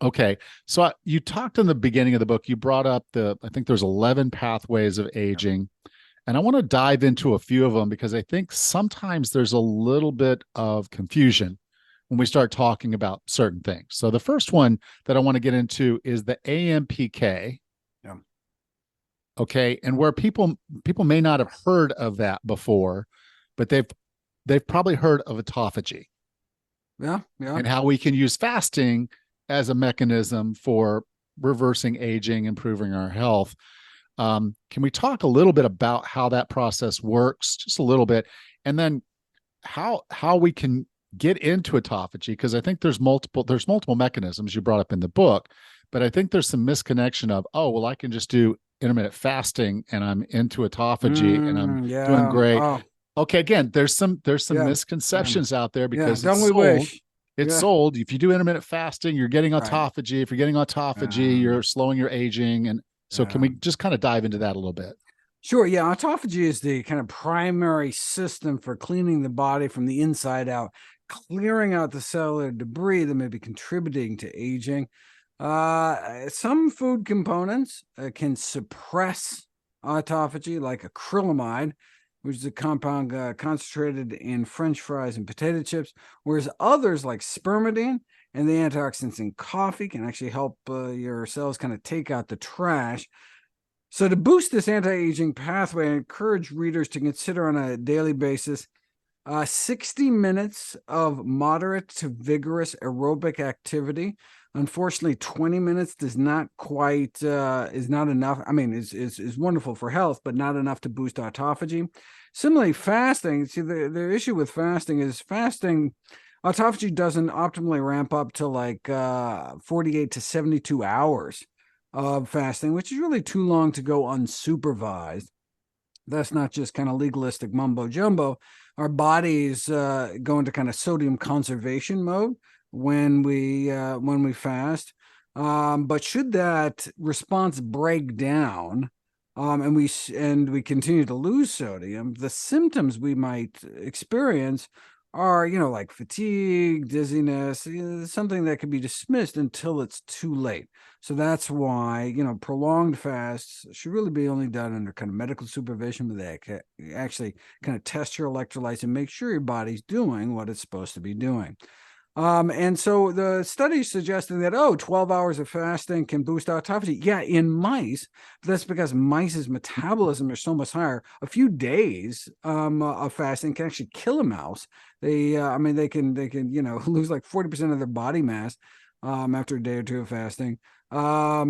Okay. So you talked in the beginning of the book, you brought up I think there's 11 pathways of aging. And I want to dive into a few of them because I think sometimes there's a little bit of confusion when we start talking about certain things. So the first one that I want to get into is the AMPK. Yeah. Okay. And where people may not have heard of that before, but they've probably heard of autophagy Yeah. Yeah. and how we can use fasting as a mechanism for reversing aging, improving our health. Can we talk a little bit about how that process works, just a little bit, and then how we can get into autophagy? Because I think there's multiple mechanisms you brought up in the book, but I think there's some misconnection of, oh well, I can just do intermittent fasting and I'm into autophagy and I'm doing Yeah. great. Oh, Okay, again, there's some yeah. Yeah. misconceptions out there Yeah. because Don't we wish? it's Yeah. sold. If you do intermittent fasting, you're getting Right. autophagy. If you're getting autophagy, Um, you're slowing your aging. And so, can we um, just kind of dive into that a little bit? sure. Yeah. Autophagy is the kind of primary system for cleaning the body from the inside out, clearing out the cellular debris that may be contributing to aging. Some food components can suppress autophagy, like acrylamide, which is a compound concentrated in French fries and potato chips, whereas others, like spermidine and the antioxidants in coffee, can actually help your cells kind of take out the trash. So, to boost this anti aging pathway, I encourage readers to consider on a daily basis 60 minutes of moderate to vigorous aerobic activity. Unfortunately, 20 minutes does not quite is not enough. I mean, is wonderful for health, but not enough to boost autophagy. Similarly, fasting. See, the issue with fasting is autophagy doesn't optimally ramp up to like 48 to 72 hours of fasting, which is really too long to go unsupervised. That's not just kind of legalistic mumbo jumbo. Our bodies go into kind of sodium conservation mode when we fast. But should that response break down, and we continue to lose sodium, the symptoms we might experience are, like fatigue, dizziness, something that can be dismissed until it's too late. So that's why, prolonged fasts should really be only done under kind of medical supervision, where they actually kind of test your electrolytes and make sure your body's doing what it's supposed to be doing. And so the study suggesting that, 12 hours of fasting can boost autophagy. Yeah, in mice, but that's because mice's metabolism is so much higher. A few days of fasting can actually kill a mouse. They can lose like 40% of their body mass after a day or two of fasting. But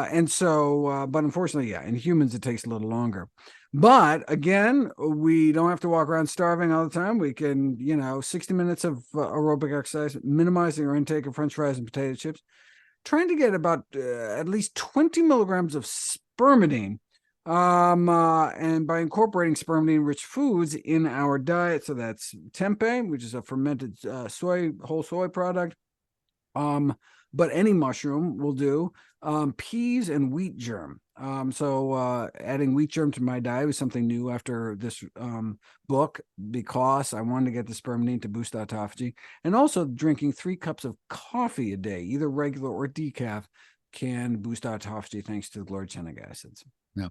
unfortunately, yeah, in humans, it takes a little longer. But again, we don't have to walk around starving all the time. We can, 60 minutes of aerobic exercise, minimizing our intake of French fries and potato chips, trying to get about at least 20 milligrams of spermidine. And by incorporating spermidine-rich foods in our diet, so that's tempeh, which is a fermented whole soy product, but any mushroom will do. Peas and wheat germ. So adding wheat germ to my diet was something new after this book, because I wanted to get the spermidine to boost autophagy. And also drinking 3 cups of coffee a day, either regular or decaf, can boost autophagy thanks to the glorogenic acids. Yeah.